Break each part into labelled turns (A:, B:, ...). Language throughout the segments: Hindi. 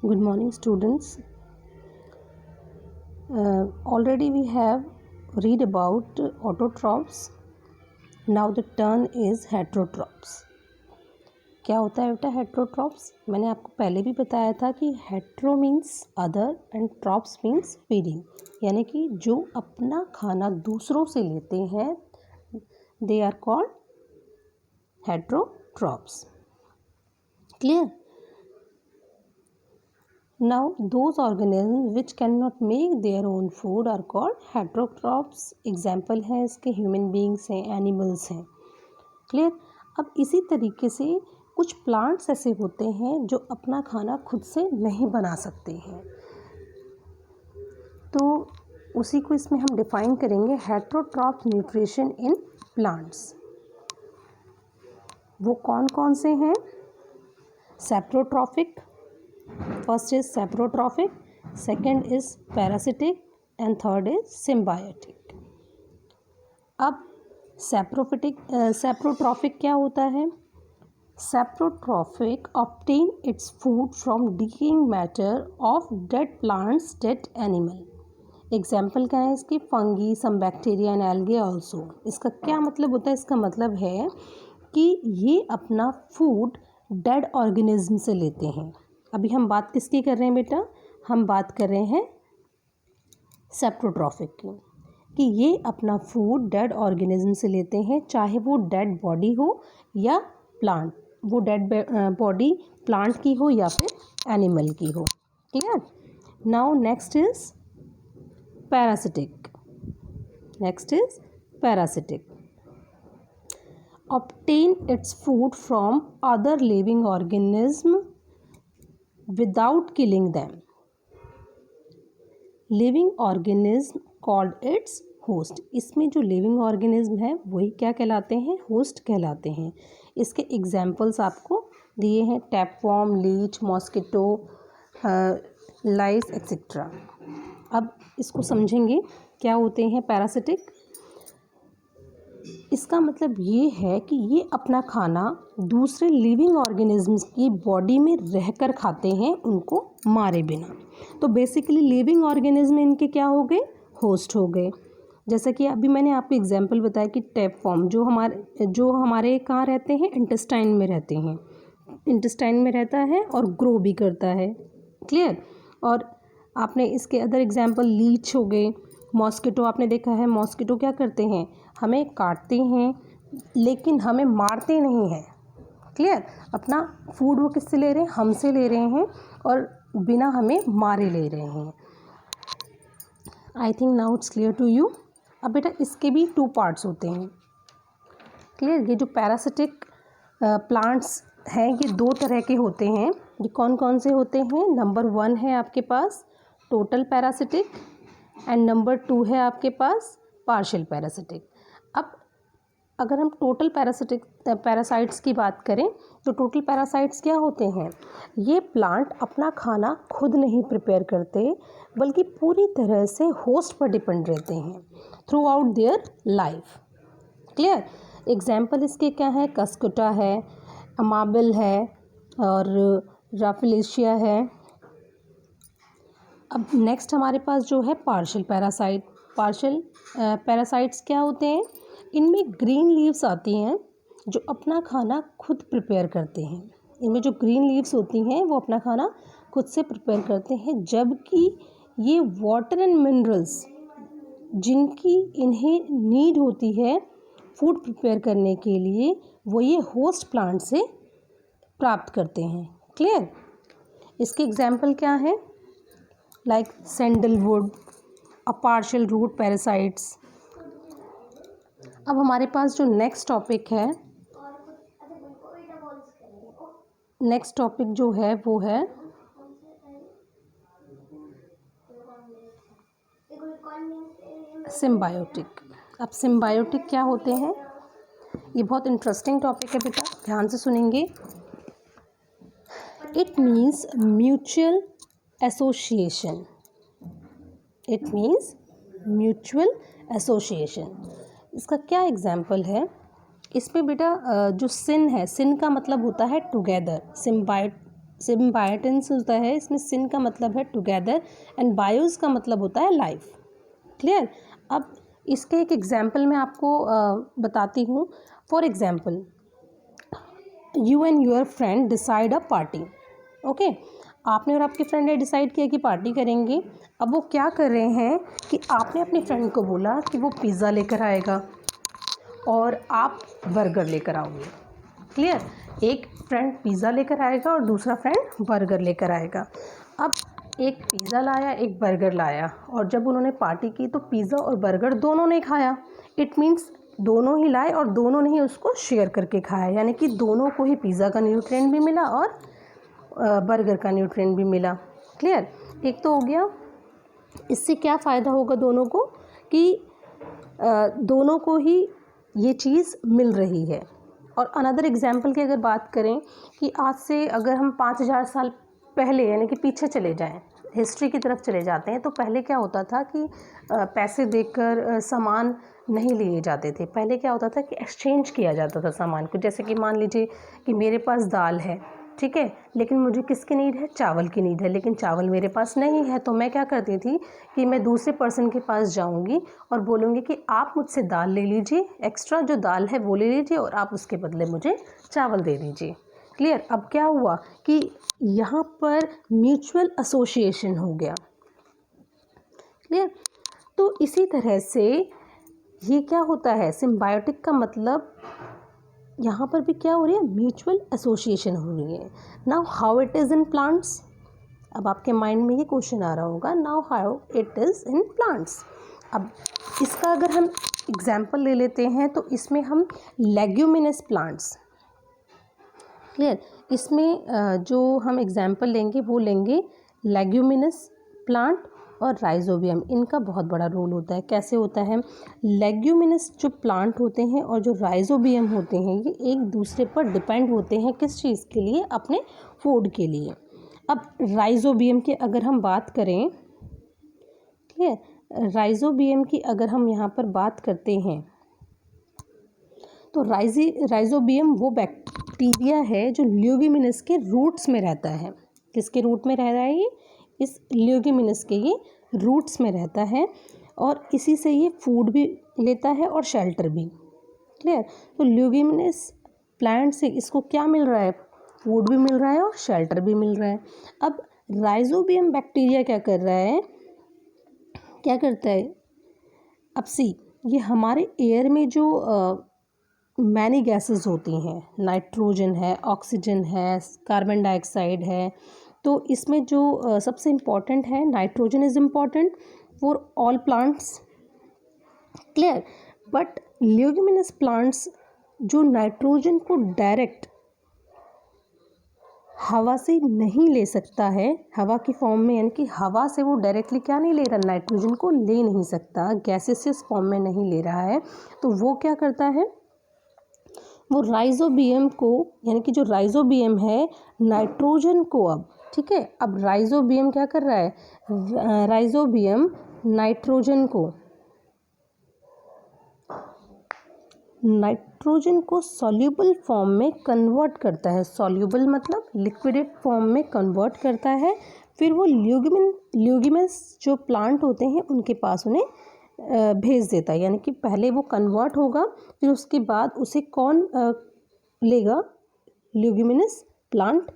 A: Good morning, students. Already we have read about autotrophs. Now the turn is heterotrophs. क्या होता है बेटा हेट्रोट्रॉप्स? मैंने आपको पहले भी बताया था कि hetero means other and trophs means feeding, यानी कि जो अपना खाना दूसरों से लेते हैं they are called heterotrophs. Clear? Now those organisms which cannot make their own food are called heterotrophs. Example है इसके ह्यूमन बींग्स हैं, एनिमल्स हैं. क्लियर? अब इसी तरीके से कुछ प्लांट्स ऐसे होते हैं जो अपना खाना खुद से नहीं बना सकते हैं, तो उसी को इसमें हम डिफाइन करेंगे हेटेरोट्रॉफ न्यूट्रिशन इन प्लांट्स. वो कौन कौन से हैं? Saprotrophic. First is saprotrophic, second is parasitic and third is symbiotic. अब सेप्रोट्रॉफिक क्या होता है? Saprotrophic obtain its food from decaying matter of dead plants, dead animal. Example क्या है इसकी? Fungi, some bacteria and algae also. इसका क्या मतलब होता है? इसका मतलब है कि ये अपना फूड डेड ऑर्गेनिज्म से लेते हैं. अभी हम बात किसकी कर रहे हैं बेटा? हम बात कर रहे हैं सेप्रोट्रॉफिक की, कि ये अपना फूड डेड ऑर्गेनिज्म से लेते हैं, चाहे वो डेड बॉडी हो या प्लांट, वो डेड बॉडी प्लांट की हो या फिर एनिमल की हो. Clear? Now next is parasitic. Next is parasitic. obtain its food from other living organism without killing them. Living organism called its host. इसमें जो लिविंग ऑर्गेनिज्म है वही क्या कहलाते हैं? होस्ट कहलाते हैं. इसके एग्जाम्पल्स आपको दिए हैं: टैपवॉर्म, लीच, मॉस्किटो, लाइस एक्सेट्रा. अब इसको समझेंगे क्या होते हैं पैरासिटिक. इसका मतलब ये है कि ये अपना खाना दूसरे लिविंग ऑर्गेनिजम्स की बॉडी में रहकर खाते हैं, उनको मारे बिना. तो बेसिकली लिविंग ऑर्गेनिज्म इनके क्या हो गए? होस्ट हो गए. जैसा कि अभी मैंने आपको एग्जांपल बताया कि टैपवॉर्म जो हमारे कहाँ रहते हैं? इंटेस्टाइन में रहते हैं. इंटेस्टाइन में रहता है और ग्रो भी करता है. क्लियर? और आपने इसके अदर एग्जाम्पल लीच हो गए, मॉस्किटो आपने देखा है. मॉस्किटो क्या करते हैं? हमें काटते हैं लेकिन हमें मारते नहीं हैं. क्लियर? अपना फूड वो किससे ले रहे हैं? हमसे ले रहे हैं और बिना हमें मारे ले रहे हैं. I think now it's clear to you. अब बेटा इसके भी 2 पार्ट्स होते हैं. क्लियर? ये जो पैरासिटिक प्लांट्स हैं ये 2 तरह के होते हैं. ये कौन कौन से होते हैं? नंबर 1 है आपके पास टोटल पैरासिटिक एंड नंबर 2 है आपके पास पार्शियल पैरासिटिक. अब अगर हम टोटल पैरासाइट्स की बात करें तो टोटल पैरासाइट्स क्या होते हैं? ये प्लांट अपना खाना खुद नहीं प्रिपेयर करते बल्कि पूरी तरह से होस्ट पर डिपेंड रहते हैं through out their life. Clear? Example इसके क्या है? कस्कुटा है, अमाबिल है और राफिलेशिया है. अब नेक्स्ट हमारे पास जो है पार्शियल पैरासाइट. पार्शियल पैरासाइट्स क्या होते हैं? इनमें ग्रीन लीव्स आती हैं जो अपना खाना खुद प्रिपेयर करते हैं. इनमें जो ग्रीन लीव्स होती हैं वो अपना खाना खुद से प्रिपेयर करते हैं, जबकि ये वाटर एंड मिनरल्स जिनकी इन्हें नीड होती है फूड प्रिपेयर करने के लिए वो ये होस्ट प्लांट से प्राप्त करते हैं. क्लियर? इसके एग्जाम्पल क्या हैं? Like sandalwood, a partial root parasites. अब हमारे पास जो नेक्स्ट टॉपिक है, नेक्स्ट टॉपिक जो है वो है सिम्बायोटिक. अब सिम्बायोटिक क्या होते हैं? ये बहुत इंटरेस्टिंग टॉपिक है बेटा, ध्यान से सुनेंगे. It means mutual association. It means mutual association. इसका क्या एग्जाम्पल है? इसमें बेटा जो सिन है, सिन का मतलब होता है टुगेदर. सिम्बायोटेंस होता है, इसमें सिन का मतलब है टुगेदर एंड बायोस का मतलब होता है लाइफ। क्लियर। अब इसके एक एग्जाम्पल मैं आपको बताती हूँ। For example, you and your friend decide a party. Okay, आपने और आपके फ्रेंड ने डिसाइड किया कि पार्टी करेंगे। अब वो क्या कर रहे हैं कि आपने अपने फ्रेंड को बोला कि वो पिज़्ज़ा लेकर आएगा और आप बर्गर लेकर आओगे। क्लियर। एक फ्रेंड पिज़्ज़ा लेकर आएगा और दूसरा फ्रेंड बर्गर लेकर आएगा। अब एक पिज़्ज़ा लाया, एक बर्गर लाया, और जब उन्होंने पार्टी की तो पिज़्ज़ा और बर्गर दोनों ने खाया। इट मीन्स दोनों ही लाए और दोनों ने ही उसको शेयर करके खाया, यानी कि दोनों को ही पिज़्ज़ा का न्यूट्रिएंट भी मिला और बर्गर का न्यूट्रिएंट भी मिला। क्लियर। एक तो हो गया। इससे क्या फ़ायदा होगा दोनों को कि दोनों को ही ये चीज़ मिल रही है। और अनदर एग्जाम्पल की अगर बात करें कि आज से अगर हम 5000 साल पहले यानी कि पीछे चले जाएं, हिस्ट्री की तरफ चले जाते हैं, तो पहले क्या होता था कि पैसे देकर सामान नहीं लिए जाते थे। पहले क्या होता था कि एक्सचेंज किया जाता था सामान को। जैसे कि मान लीजिए कि मेरे पास दाल है, ठीक है, लेकिन मुझे किसकी नीड है? चावल की नीड है, लेकिन चावल मेरे पास नहीं है। तो मैं क्या करती थी कि मैं दूसरे पर्सन के पास जाऊंगी और बोलूँगी कि आप मुझसे दाल ले लीजिए, एक्स्ट्रा जो दाल है वो ले लीजिए और आप उसके बदले मुझे चावल दे दीजिए। क्लियर। अब क्या हुआ कि यहाँ पर म्यूचुअल एसोसिएशन हो गया। क्लियर। तो इसी तरह से ये क्या होता है, सिम्बायोटिक का मतलब यहाँ पर भी क्या हो रही है? म्यूचुअल एसोसिएशन हो रही है। Now how it is in plants. अब आपके माइंड में ये क्वेश्चन आ रहा होगा, now how it is in plants. अब इसका अगर हम एग्जाम्पल ले लेते हैं तो इसमें हम लेग्यूमिनस प्लांट्स। क्लियर। इसमें जो हम एग्जाम्पल लेंगे वो लेंगे लेग्यूमिनस प्लांट और राइजोबियम। इनका बहुत बड़ा रोल होता है। कैसे होता है? लेग्यूमिनस जो प्लांट होते हैं और जो राइजोबियम होते हैं, ये एक दूसरे पर डिपेंड होते हैं। किस चीज़ के लिए? अपने फूड के लिए। अब राइजोबियम की अगर हम बात करें, ठीक है, राइजोबियम की अगर हम यहाँ पर बात करते हैं तो राइजोबियम वो बैक्टीरिया है जो ल्यूगिमिनस के रूट्स में रहता है। किसके रूट में रह रहा है? ये इस ल्यूगिमिनस के ये रूट्स में रहता है और इसी से ये फूड भी लेता है और शेल्टर भी। क्लियर। तो ल्यूगिमिनस प्लांट से इसको क्या मिल रहा है? फूड भी मिल रहा है और शेल्टर भी मिल रहा है। अब राइजोबियम बैक्टीरिया क्या कर रहा है? क्या करता है? अब सी, ये हमारे एयर में जो मैनी गैसेस होती हैं, नाइट्रोजन है, ऑक्सीजन है, कार्बन डाइऑक्साइड है, तो इसमें जो सबसे इम्पॉर्टेंट है nitrogen is important for all plants. Clear. But leguminous plants जो नाइट्रोजन को डायरेक्ट हवा से नहीं ले सकता है, हवा की फॉर्म में, यानी कि हवा से वो डायरेक्टली क्या नहीं ले रहा, नाइट्रोजन को ले नहीं सकता, गैसेसियस फॉर्म में नहीं ले रहा है, तो वो क्या करता है? वो राइजोबियम को, यानी कि जो राइजोबियम है नाइट्रोजन को, अब ठीक है, अब राइजोबियम क्या कर रहा है? राइजोबियम नाइट्रोजन को सॉल्यूबल फॉर्म में कन्वर्ट करता है। सॉल्यूबल मतलब लिक्विड फॉर्म में कन्वर्ट करता है। फिर वो ल्यूगिमस जो प्लांट होते हैं उनके पास उन्हें भेज देता है, यानी कि पहले वो कन्वर्ट होगा, फिर उसके बाद उसे कौन लेगा? ल्यूगिमिनस प्लांट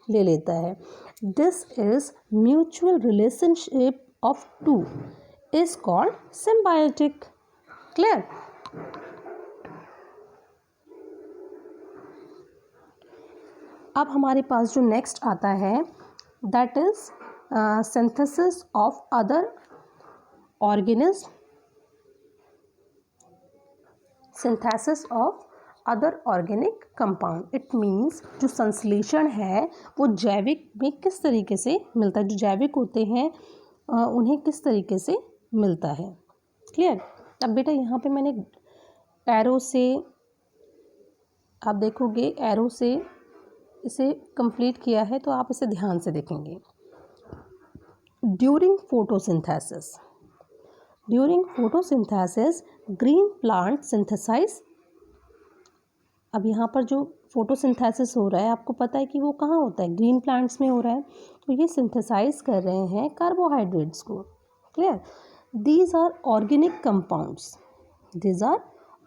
A: ले लेता है। This is mutual relationship of two is called symbiotic. Clear. अब हमारे पास जो नेक्स्ट आता है that is synthesis of other organism. Synthesis of other organic compound. It means जो संश्लेषण है वो जैविक में किस तरीके से मिलता है, जो जैविक होते हैं उन्हें किस तरीके से मिलता है। क्लियर। अब बेटा यहाँ पे मैंने एरो से, आप देखोगे एरो से इसे कंप्लीट किया है, तो आप इसे ध्यान से देखेंगे। During photosynthesis green plant synthesise. अब यहाँ पर जो फोटोसिंथेसिस हो रहा है, आपको पता है कि वो कहाँ होता है, ग्रीन प्लांट्स में हो रहा है। तो ये सिंथेसाइज कर रहे हैं कार्बोहाइड्रेट्स को। Clear? These are organic compounds, these are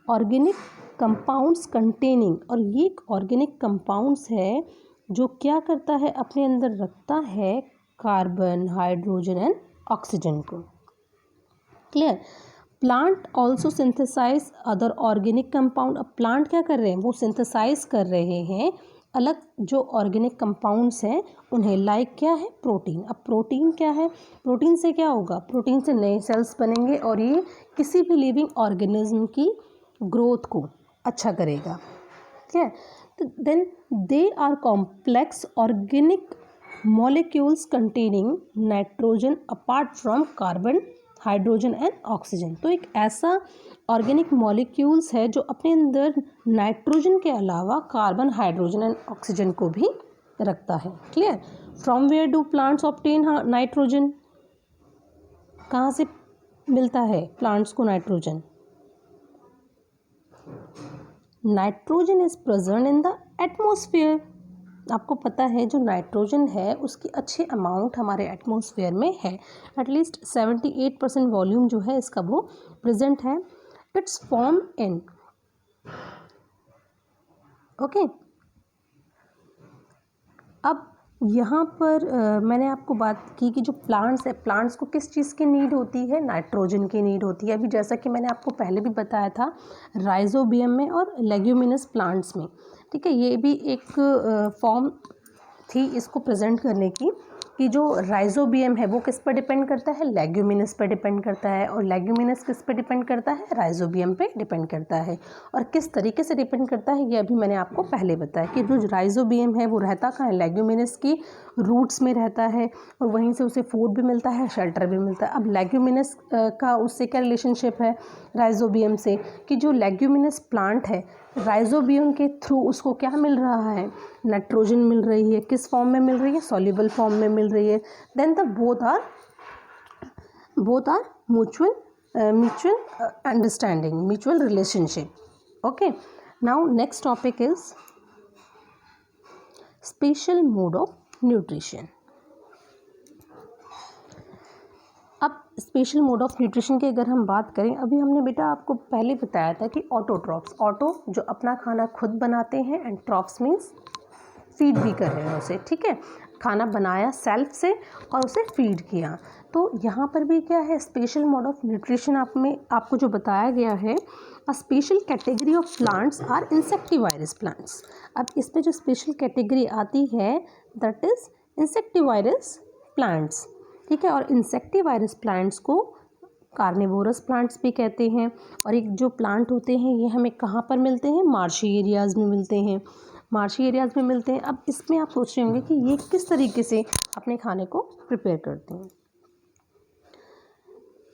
A: organic compounds containing, और ये एक ऑर्गेनिक कंपाउंड्स है जो क्या करता है, अपने अंदर रखता है कार्बन, हाइड्रोजन एंड ऑक्सीजन को। Clear? Plant also synthesise other organic compound. अब प्लांट क्या कर रहे हैं, वो सिंथेसाइज कर रहे हैं अलग जो ऑर्गेनिक कंपाउंड्स हैं उन्हें, लाइक क्या है, प्रोटीन। अब प्रोटीन क्या है, प्रोटीन से क्या होगा, प्रोटीन से नए सेल्स बनेंगे और ये किसी भी लिविंग ऑर्गेनिज्म की ग्रोथ को अच्छा करेगा। ठीक है? Then they are complex organic molecules containing nitrogen apart from carbon, hydrogen and oxygen. तो एक ऐसा ऑर्गेनिक मॉलिक्यूल्स है जो अपने अंदर नाइट्रोजन के अलावा कार्बन, हाइड्रोजन एंड ऑक्सीजन को भी रखता है। Clear? From where do plants obtain nitrogen? कहाँ से मिलता है प्लांट्स को nitrogen? Nitrogen is present in the atmosphere. आपको पता है जो नाइट्रोजन है उसकी अच्छे अमाउंट हमारे एटमॉस्फेयर में है, एटलीस्ट 78% वॉल्यूम जो है इसका वो प्रेजेंट है। It's form in, okay. अब यहाँ पर मैंने आपको बात की कि जो प्लांट्स है, प्लांट्स को किस चीज़ की नीड होती है, नाइट्रोजन की नीड होती है। अभी जैसा कि मैंने आपको पहले भी बताया था, राइजोबियम में और लेग्यूमिनस प्लांट्स में। ठीक है, ये भी एक फॉर्म थी इसको प्रेजेंट करने की, कि जो राइजोबियम है वो किस पर डिपेंड करता है, लेग्यूमिनस पर डिपेंड करता है, और लेग्यूमिनस किस पर डिपेंड करता है, राइजोबियम पे डिपेंड करता है। और किस तरीके से डिपेंड करता है ये अभी मैंने आपको पहले बताया कि जो राइजोबियम है वो रहता कहाँ है, लेग्यूमिनस की रूट्स में रहता है, और वहीं से उसे फूड भी मिलता है, शेल्टर भी मिलता है। अब लेग्यूमिनस का उससे क्या रिलेशनशिप है राइजोबियम से, कि जो लेग्यूमिनस प्लांट है राइजोबियम के थ्रू उसको क्या मिल रहा है, नाइट्रोजन मिल रही है। किस फॉर्म में मिल रही है, सॉल्युबल फॉर्म में मिल रही है। Then the both are mutual understanding, mutual relationship. Okay, now next topic is special mode of nutrition. अब स्पेशल मोड ऑफ न्यूट्रिशन की अगर हम बात करें, अभी हमने बेटा आपको पहले बताया था कि ऑटोट्रॉफ्स, ऑटो जो अपना खाना खुद बनाते हैं, एंड ट्रॉफ्स मीन्स फीड भी कर रहे हैं उसे। ठीक है, खाना बनाया सेल्फ से और उसे फीड किया। तो यहाँ पर भी क्या है, स्पेशल मोड ऑफ न्यूट्रिशन आपको जो बताया गया है, a special category of plants are insectivorous plants. अब इसमें जो स्पेशल कैटेगरी आती है दैट इज इंसेक्टिवायरस प्लांट्स। ठीक है, और इंसेक्टिवायरस प्लांट्स को कार्निवोरस प्लांट्स भी कहते हैं। और एक जो प्लांट होते हैं ये हमें कहाँ पर मिलते हैं, मार्शी एरियाज़ में मिलते हैं, मार्शी एरियाज़ में मिलते हैं। अब इसमें आप सोच रहे होंगे कि ये किस तरीके से अपने खाने को प्रिपेयर करते हैं।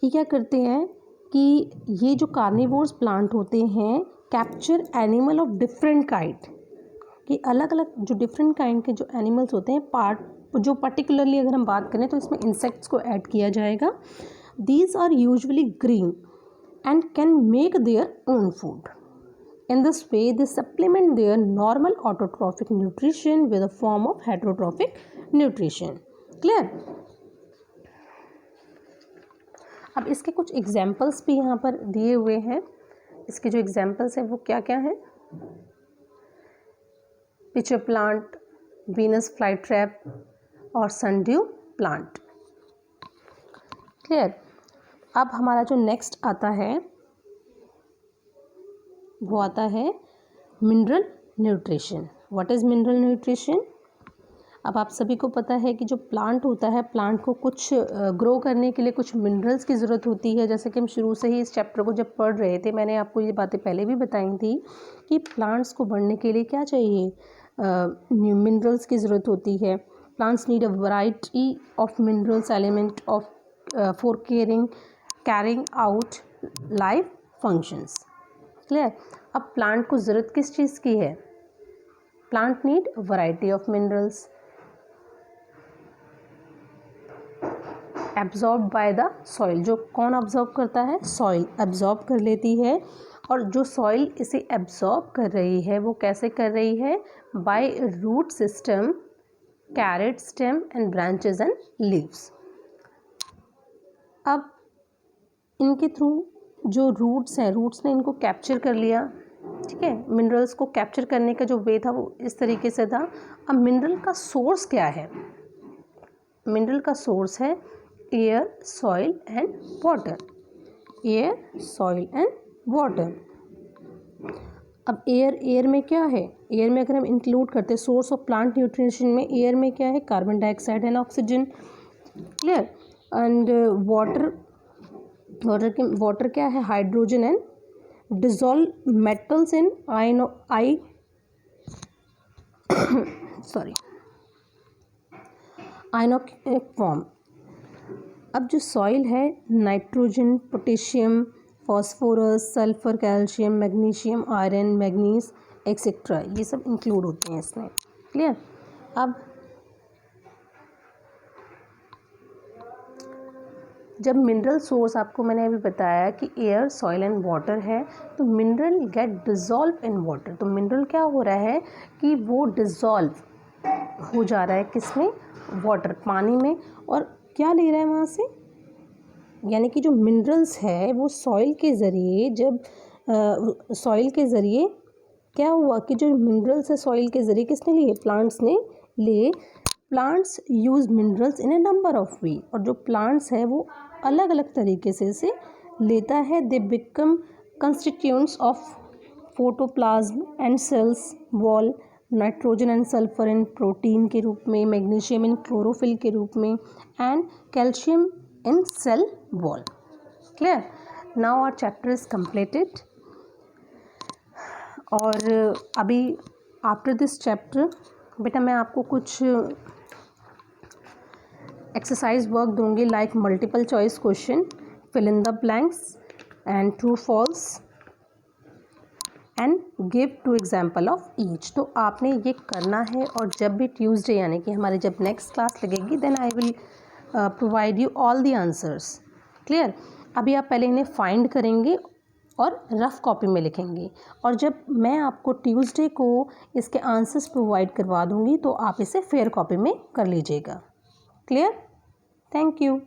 A: ये क्या करते हैं कि ये जो कार्निवोर्स प्लांट होते हैं capture animal of different kind, कि अलग अलग जो डिफरेंट काइंड के जो एनिमल्स होते हैं, जो पर्टिकुलरली अगर हम बात करें तो इसमें इंसेक्ट्स को ऐड किया जाएगा। These are usually green and can make their own food. In this way, they supplement their normal autotrophic nutrition with a form of heterotrophic nutrition. Clear? अब इसके कुछ एग्जाम्पल्स भी यहाँ पर दिए हुए हैं। इसके जो एग्जाम्पल्स हैं वो क्या क्या हैं, पिचर प्लांट, वीनस फ्लाईट्रैप और सनड्यू प्लांट। क्लियर? अब हमारा जो नेक्स्ट आता है वो आता है mineral nutrition. What is mineral nutrition? अब आप सभी को पता है कि जो प्लांट होता है, प्लांट को कुछ ग्रो करने के लिए कुछ मिनरल्स की ज़रूरत होती है। जैसे कि हम शुरू से ही इस चैप्टर को जब पढ़ रहे थे, मैंने आपको ये बातें पहले भी बताई थी कि प्लांट्स को बढ़ने के लिए क्या चाहिए, मिनरल्स की ज़रूरत होती है। Plants need a variety of minerals element of for carrying out life functions. Clear? अब प्लांट को ज़रूरत किस चीज़ की है, plant need variety of minerals absorb by the soil. जो कौन ऑब्जॉर्ब करता है, सॉइल एब्जॉर्ब कर लेती है और जो सॉइल इसे एब्जॉर्ब कर रही है वो कैसे कर रही है? By root system, carrot stem and branches and leaves. अब इनके थ्रू जो रूट्स हैं, रूट्स ने इनको कैप्चर कर लिया, ठीक है। मिनरल्स को कैप्चर करने का जो वे था वो इस तरीके से था। अब मिनरल का सोर्स क्या है? मिनरल का सोर्स है air, soil and water. Air, soil and water. अब एयर में क्या है? एयर में अगर हम इंक्लूड करते हैं सोर्स ऑफ प्लांट न्यूट्रिशन में, एयर में क्या है? Carbon dioxide and oxygen. Clear. And water क्या है? Hydrogen and dissolve metals in ionic form. अब जो सॉइल है, nitrogen, potassium, phosphorus, sulphur, calcium, magnesium, iron, manganese etcetera, ये सब इंक्लूड होते हैं इसमें। क्लियर। अब जब मिनरल सोर्स आपको मैंने अभी बताया कि एयर, सॉइल एंड वाटर है, तो mineral get dissolve in water. तो मिनरल क्या हो रहा है कि वो डिसॉल्व हो जा रहा है किसमें? वाटर, पानी में। और क्या ले रहा है वहाँ से? यानी कि जो मिनरल्स है वो सॉइल के ज़रिए, जब सॉइल के ज़रिए क्या हुआ कि जो मिनरल्स है सॉइल के ज़रिए किसने लिए? प्लांट्स ने लिए। Plants use minerals in A number of वे। और जो प्लांट्स है वो अलग अलग तरीके से इसे लेता है। They become constituents of protoplasm and cells wall, nitrogen and sulphur in protein के रूप में, मैग्नीशियम इन क्लोरोफिल के रूप में, and calcium in cell wall. Clear. Now our chapter is completed. और अभी आफ्टर दिस चैप्टर बेटा मैं आपको कुछ एक्सरसाइज वर्क दूंगी, like multiple choice question, fill in the blanks and true false and give 2 example of each. तो आपने ये करना है, और जब भी ट्यूसडे यानी कि हमारी जब नेक्स्ट क्लास लगेगी, then I will provide you all the answers. Clear. अभी आप पहले इन्हें फाइंड करेंगे और रफ कॉपी में लिखेंगे, और जब मैं आपको ट्यूसडे को इसके आंसर्स प्रोवाइड करवा दूंगी तो आप इसे फेयर कॉपी में कर लीजिएगा। क्लियर। Thank you.